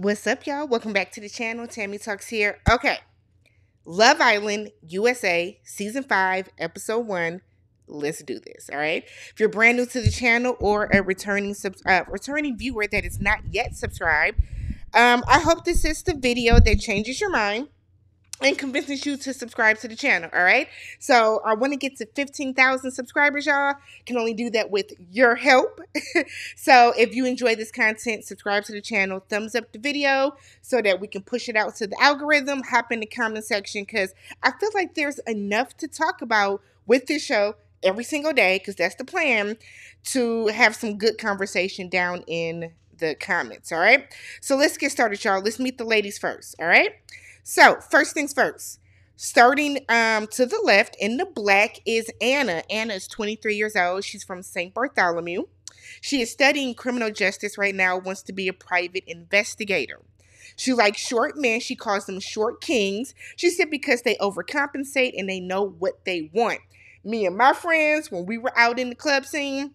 What's up, y'all? Welcome back to the channel. Tammy Talks here. Okay. Love Island USA Season 5, Episode 1. Let's do this, all right? If you're brand new to the channel or a returning viewer that is not yet subscribed, I hope this is the video that changes your mind and convinces you to subscribe to the channel, all right? So I want to get to 15,000 subscribers, y'all. Can only do that with your help. So if you enjoy this content, subscribe to the channel, thumbs up the video so that we can push it out to the algorithm. Hop in the comment section because I feel like there's enough to talk about with this show every single day, because that's the plan, to have some good conversation down in the comments, all right? So let's get started, y'all. Let's meet the ladies first, all right? So, first things first, starting to the left in the black is Anna. Anna is 23 years old. She's from St. Bartholomew. She is studying criminal justice right now, wants to be a private investigator. She likes short men. She calls them short kings. She said because they overcompensate and they know what they want. Me and my friends, when we were out in the club scene,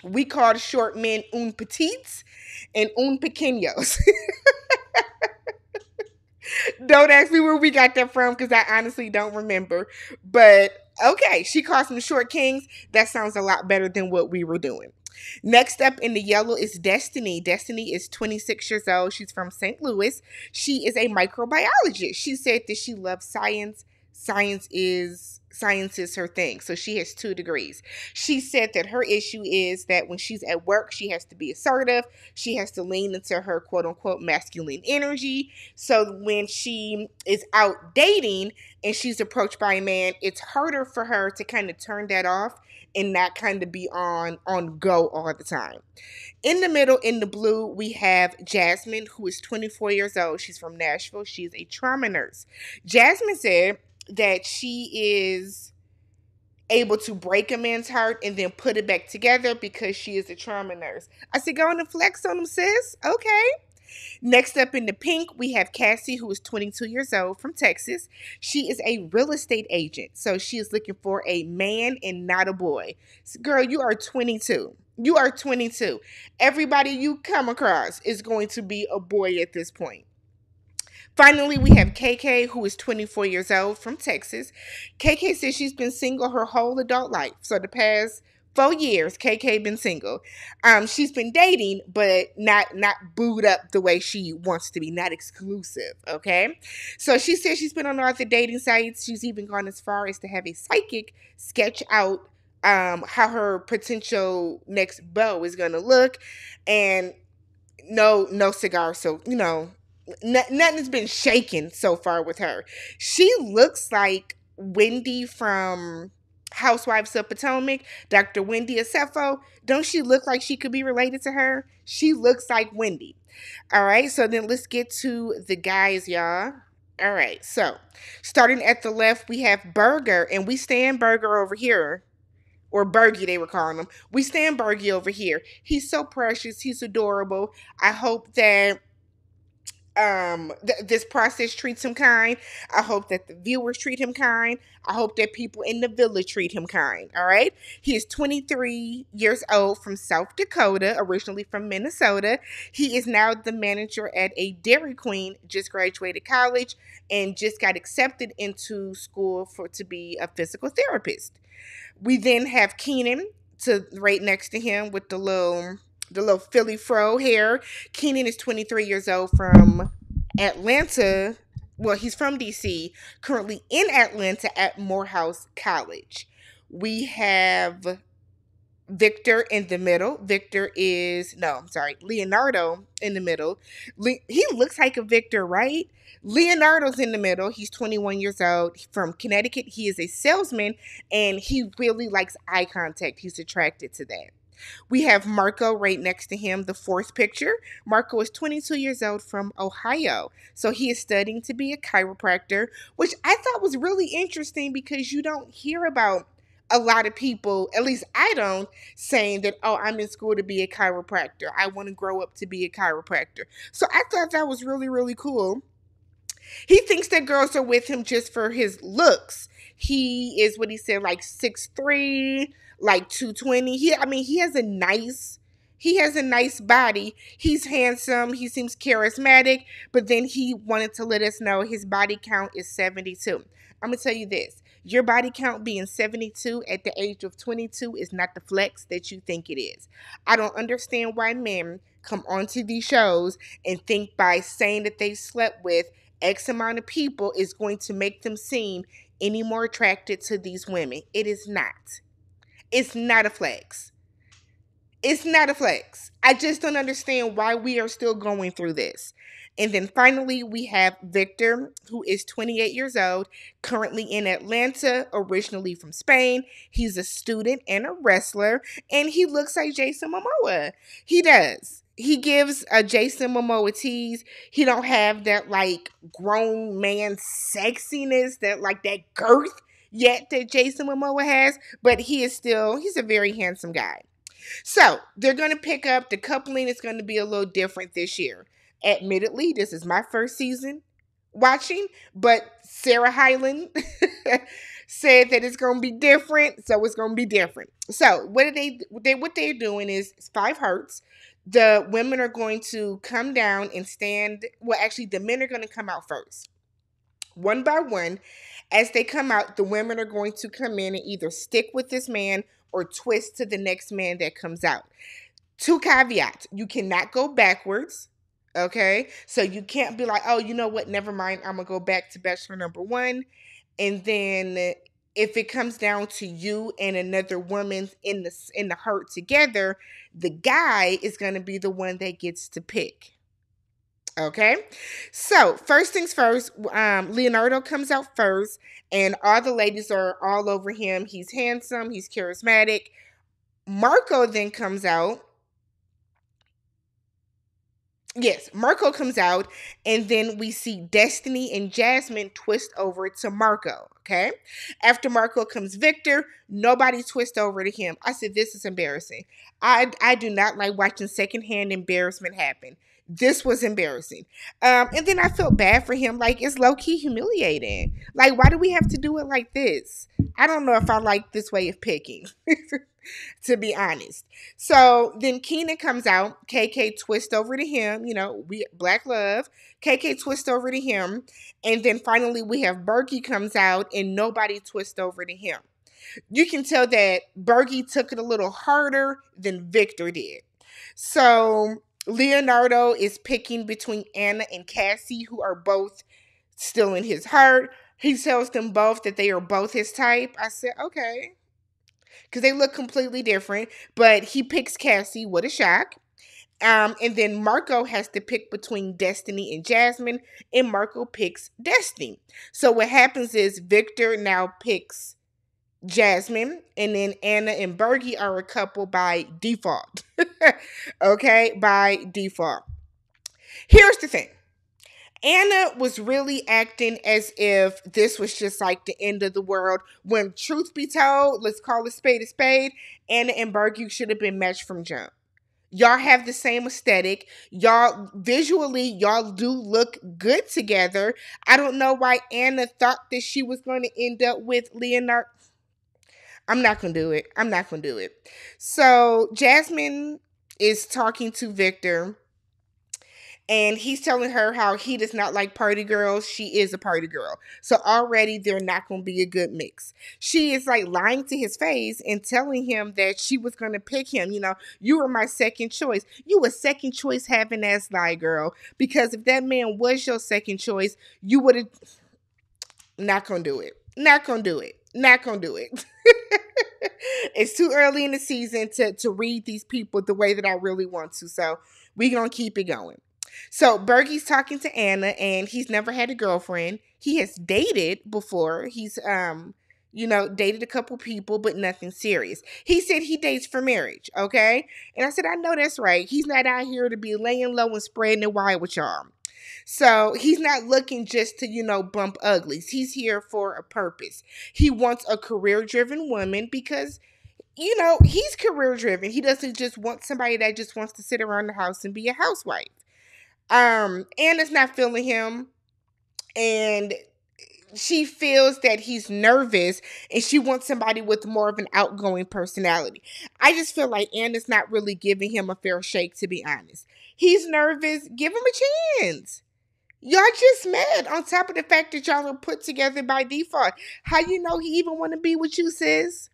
we called short men un petites and un pequeños. Don't ask me where we got that from because I honestly don't remember. But okay, she calls them short kings. That sounds a lot better than what we were doing. Next up in the yellow is Destiny. Destiny is 26 years old. She's from St. Louis. She is a microbiologist. She said that she loves science. Science is her thing. So she has 2 degrees. She said that her issue is that when she's at work, she has to be assertive. She has to lean into her quote unquote masculine energy. So when she is out dating and she's approached by a man, it's harder for her to kind of turn that off and not kind of be on go all the time. In the middle, in the blue, we have Jasmine, who is 24 years old. She's from Nashville. She is a trauma nurse. Jasmine said that she is able to break a man's heart and then put it back together because she is a trauma nurse. I said, go on and flex on them, sis. Okay. Next up in the pink, we have Cassie, who is 22 years old from Texas. She is a real estate agent. So she is looking for a man and not a boy. So, girl, you are 22. You are 22. Everybody you come across is going to be a boy at this point. Finally, we have KK, who is 24 years old from Texas. KK says she's been single her whole adult life. So the past 4 years, KK been single. She's been dating, but not booed up the way she wants to be, not exclusive, okay? So she says she's been on all the dating sites. She's even gone as far as to have a psychic sketch out how her potential next beau is going to look. And no cigar, so, you know, nothing's been shaken so far with her. She looks like Wendy from Housewives of Potomac, Dr. Wendy Asefo. Don't she look like she could be related to her? She looks like Wendy. All right, so then let's get to the guys, y'all. All right, so starting at the left, we have Burger, and we stand Burger over here. Or Bergie, they were calling him. We stand Bergie over here. He's so precious. He's adorable. I hope that this process treats him kind. I hope that the viewers treat him kind. I hope that people in the village treat him kind. All right. He is 23 years old from South Dakota, originally from Minnesota. He is now the manager at a Dairy Queen, just graduated college and just got accepted into school to be a physical therapist. We then have Keenan to right next to him with the little Philly fro hair. Keenan is 23 years old from Atlanta. Well, he's from DC, currently in Atlanta at Morehouse College. We have Victor in the middle. Leonardo in the middle. He looks like a Victor, right? Leonardo's in the middle. He's 21 years old from Connecticut. He is a salesman and he really likes eye contact. He's attracted to that. We have Marco right next to him, the fourth picture. Marco is 22 years old from Ohio. So he is studying to be a chiropractor, which I thought was really interesting because you don't hear about a lot of people, at least I don't, saying that, oh, I'm in school to be a chiropractor. I want to grow up to be a chiropractor. So I thought that was really, really cool. He thinks that girls are with him just for his looks. He is what he said, like 6'3", like 220. He has a nice He has a nice body. He's handsome. He seems charismatic. But then he wanted to let us know his body count is 72. I'm going to tell you this. Your body count being 72 at the age of 22 is not the flex that you think it is. I don't understand why men come onto these shows and think by saying that they slept with X amount of people is going to make them seem any more attracted to these women. It is not. It's not a flex. It's not a flex. I just don't understand why we are still going through this. And then finally, we have Victor, who is 28 years old, currently in Atlanta, originally from Spain. He's a student and a wrestler, and he looks like Jason Momoa. He does. He gives a Jason Momoa tease. He don't have that like grown man sexiness, that girth yet that Jason Momoa has, but he's a very handsome guy. So they're going to pick up, the coupling is going to be a little different this year. Admittedly, this is my first season watching, but Sarah Hyland said that it's going to be different, so it's going to be different. So what they're doing is 5 hearts. The women are going to come down and stand. Well, actually, the men are going to come out first. One by one, as they come out, the women are going to come in and either stick with this man or twist to the next man that comes out. 2 caveats. You cannot go backwards. Okay? So you can't be like, oh, you know what? Never mind. I'm going to go back to Bachelor number 1. And then if it comes down to you and another woman in the hurt together, the guy is going to be the one that gets to pick. Okay, so first things first, Leonardo comes out first, and all the ladies are all over him. He's handsome, he's charismatic. Marco then comes out. Yes, Marco comes out, and then we see Destiny and Jasmine twist over to Marco, okay? After Marco comes Victor, nobody twists over to him. I said, this is embarrassing. I do not like watching secondhand embarrassment happen. This was embarrassing. And then I felt bad for him. Like, it's low-key humiliating. Like, why do we have to do it like this? I don't know if I like this way of picking. To be honest. So then Keenan comes out. KK twists over to him. We black love. KK twists over to him. And then finally we have Bergie comes out and nobody twists over to him. You can tell that Bergie took it a little harder than Victor did. So Leonardo is picking between Anna and Cassie, who are both still in his heart. He tells them both that they are both his type. I said, okay. Because they look completely different. But he picks Cassie. What a shock. And then Marco has to pick between Destiny and Jasmine. And Marco picks Destiny. So what happens is Victor now picks Jasmine. And then Anna and Bergie are a couple by default. Okay? By default. Here's the thing. Anna was really acting as if this was just like the end of the world. When truth be told, let's call a spade, Anna and Bergie should have been matched from jump. Y'all have the same aesthetic. Y'all do look good together. I don't know why Anna thought that she was going to end up with Leonardo. I'm not going to do it. So Jasmine is talking to Victor. And he's telling her how he does not like party girls. She is a party girl. So already they're not going to be a good mix. She is like lying to his face and telling him that she was going to pick him. You were my second choice. You a second choice having ass lie, girl. Because if that man was your second choice, you would have... Not going to do it. Not going to do it. Not going to do it. It's too early in the season to read these people the way that I really want to. So we're going to keep it going. So Bergie's talking to Anna, and he's never had a girlfriend. He has dated before. He's dated a couple people, but nothing serious. He said he dates for marriage, okay? And I said, I know that's right. He's not out here to be laying low and spreading it wide with y'all. So he's not looking just to, bump uglies. He's here for a purpose. He wants a career-driven woman because, he's career-driven. He doesn't just want somebody that just wants to sit around the house and be a housewife. Anna's not feeling him, and she feels that he's nervous and she wants somebody with more of an outgoing personality. I just feel like Anna's not really giving him a fair shake, to be honest. He's nervous. Give him a chance. Y'all just met on top of the fact that y'all are put together by default. How you know he even want to be with you, sis?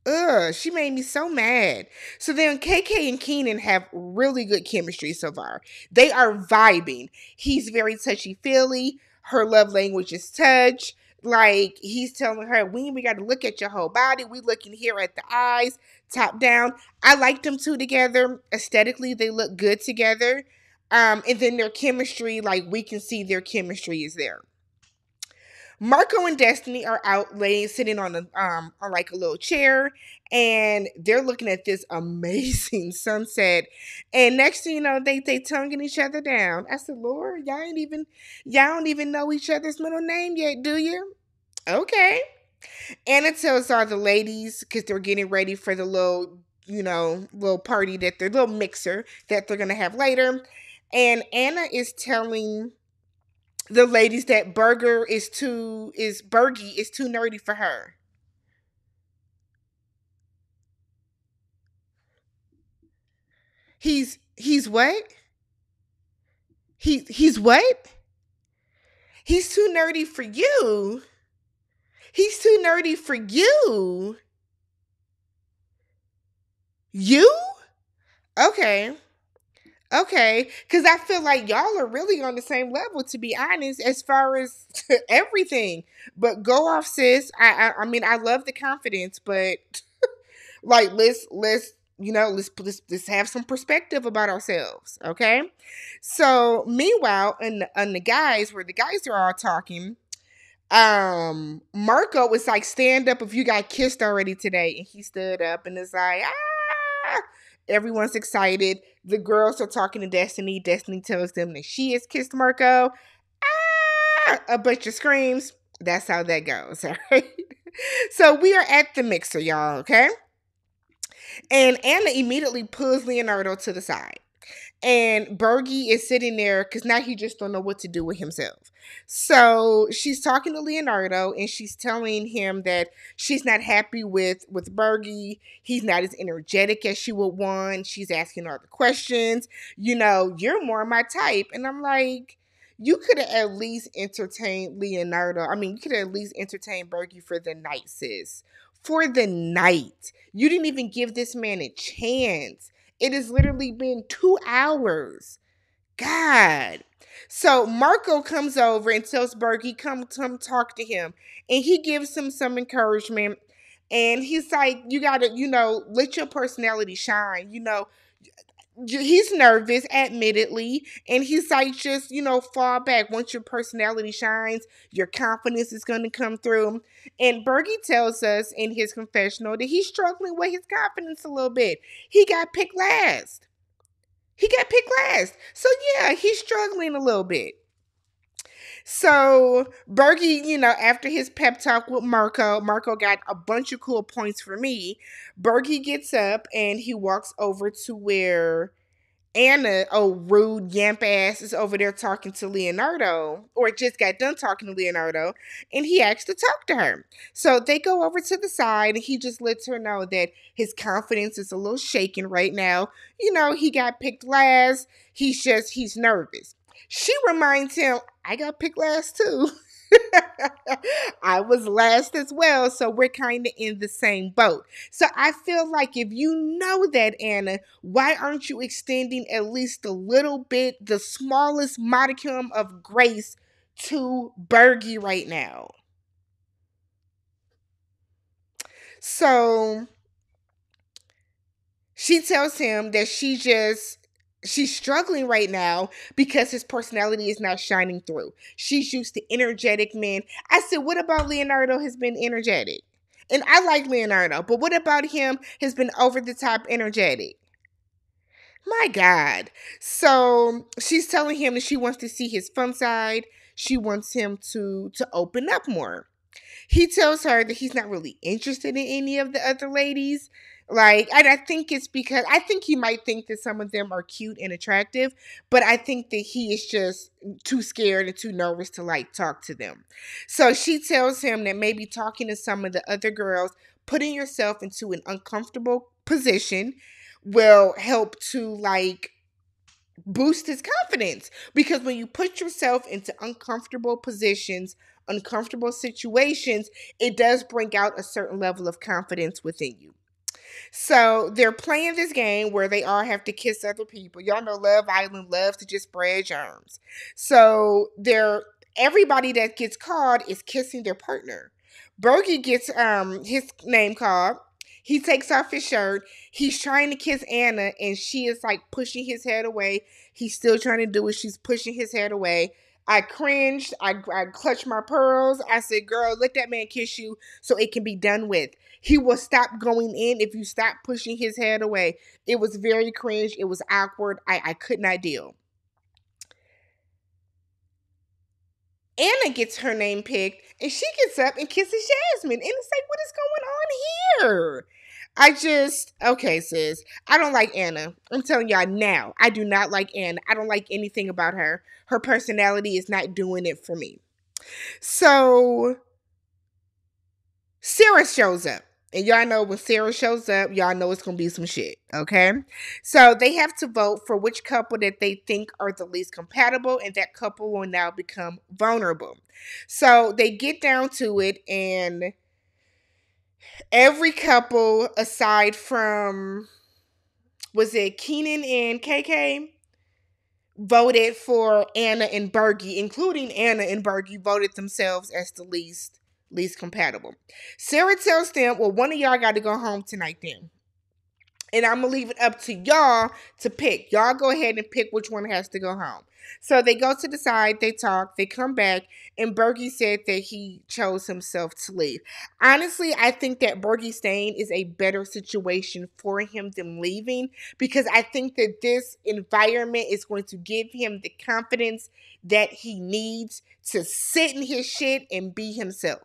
Ugh, she made me so mad. So then KK and Keenan have really good chemistry so far. They are vibing. He's very touchy-feely. Her love language is touch. Like, he's telling her, we got to look at your whole body. We looking here at the eyes, top down. I like them two together. Aesthetically, they look good together. And then their chemistry, like, we can see their chemistry is there. Marco and Destiny are out laying, sitting on on like a little chair, and they're looking at this amazing sunset. And next thing you know, they tonguing each other down. I said, Lord, y'all don't even know each other's middle name yet, do you? Okay. Anna tells all the ladies, because they're getting ready for the little, little party that their little mixer that they're gonna have later. And Anna is telling the ladies that Bergie is too nerdy for her. He's what? He's what? He's too nerdy for you. He's too nerdy for you. You? Okay. Okay, because I feel like y'all are really on the same level, to be honest, as far as everything. But go off, sis. I mean, I love the confidence, but like, let's have some perspective about ourselves, okay? So, meanwhile, on the guys, where the guys are all talking, Marco was like, stand up if you got kissed already today, and he stood up and is like, ah. Everyone's excited. The girls are talking to Destiny. Destiny tells them that she has kissed Marco. Ah! A bunch of screams. That's how that goes. All right. So we are at the mixer, y'all. Okay. And Anna immediately pulls Leonardo to the side. And Bergie is sitting there because now he just don't know what to do with himself. So she's talking to Leonardo and she's telling him that she's not happy with Bergie. He's not as energetic as she would want. She's asking all the questions. You're more my type. And I'm like, you could have at least entertained Leonardo. I mean, you could have at least entertained Bergie for the night, sis. For the night. You didn't even give this man a chance. It has literally been 2 hours. God. So Marco comes over and tells Bergie, come talk to him. And he gives him some encouragement. And he's like, you gotta, let your personality shine. He's nervous, admittedly, and he's like, just, fall back. Once your personality shines, your confidence is going to come through. And Bergie tells us in his confessional that he's struggling with his confidence a little bit. He got picked last. So, yeah, he's struggling a little bit. So, Bergie, after his pep talk with Marco got a bunch of cool points for me. Bergie gets up and he walks over to where Anna, rude yamp ass, is over there talking to Leonardo, or just got done talking to Leonardo, and he asks to talk to her. So they go over to the side, and he just lets her know that his confidence is a little shaken right now. He got picked last. He's nervous. She reminds him, I got picked last too. I was last as well, so we're kind of in the same boat. So I feel like if you know that, Anna, why aren't you extending at least a little bit, the smallest modicum of grace to Bergie right now? So she tells him that she's struggling right now because his personality is not shining through. She's used to energetic men. I said, what about Leonardo has been energetic? And I like Leonardo, but what about him has been over the top energetic? My God. So she's telling him that she wants to see his fun side. She wants him to open up more. He tells her that he's not really interested in any of the other ladies, Like, and I think it's because I think he might think that some of them are cute and attractive, but I think that he is just too scared and too nervous to like talk to them. So she tells him that maybe talking to some of the other girls, putting yourself into an uncomfortable position will help to like boost his confidence, because when you put yourself into uncomfortable positions, uncomfortable situations, it does bring out a certain level of confidence within you. So they're playing this game where they all have to kiss other people. Y'all know Love Island loves to just spread germs. So they're everybody that gets called is kissing their partner. Bergie gets his name called. He takes off his shirt. He's trying to kiss Anna, and she is like pushing his head away. He's still trying to do it. She's pushing his head away. I cringed. I clutched my pearls. I said, girl, let that man kiss you so it can be done with. He will stop going in if you stop pushing his head away. It was very cringe. It was awkward. I could not deal. Anna gets her name picked, and she gets up and kisses Jasmine. And it's like, what is going on here? Okay, sis. I don't like Anna. I'm telling y'all now. I do not like Anna. I don't like anything about her. Her personality is not doing it for me. So Sarah shows up. And y'all know when Sarah shows up, y'all know it's going to be some shit, okay? So they have to vote for which couple that they think are the least compatible, and that couple will now become vulnerable. So they get down to it, and every couple aside from, was it Keenan and KK, voted for Anna and Bergie, including Anna and Bergie voted themselves as the least compatible. Sarah tells them, well, one of y'all got to go home tonight then. And I'm going to leave it up to y'all to pick. Y'all go ahead and pick which one has to go home. So they go to the side, they talk, they come back, and Bergie said that he chose himself to leave. Honestly, I think that Bergie staying is a better situation for him than leaving, because I think that this environment is going to give him the confidence that he needs to sit in his shit and be himself.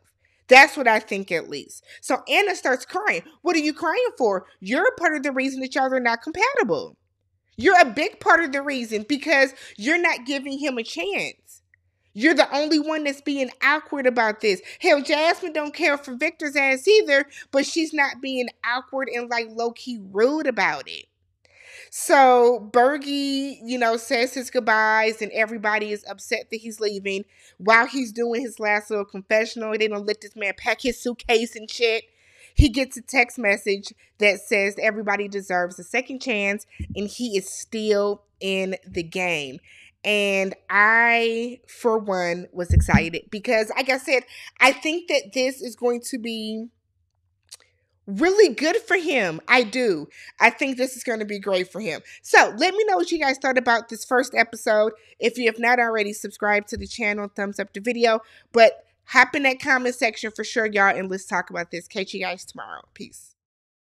That's what I think, at least. So Anna starts crying. What are you crying for? You're a part of the reason that y'all are not compatible. You're a big part of the reason, because you're not giving him a chance. You're the only one that's being awkward about this. Hell, Jasmine don't care for Victor's ass either, but she's not being awkward and like low-key rude about it. So Bergie, says his goodbyes, and everybody is upset that he's leaving. While he's doing his last little confessional, they don't let this man pack his suitcase and shit. He gets a text message that says everybody deserves a second chance, and he is still in the game. And I, for one, was excited because, like I said, I think that this is going to be really good for him. I do. I think this is going to be great for him. So let me know what you guys thought about this first episode. If you have not already, subscribe to the channel, thumbs up the video, but hop in that comment section for sure, y'all, and let's talk about this. Catch you guys tomorrow. Peace.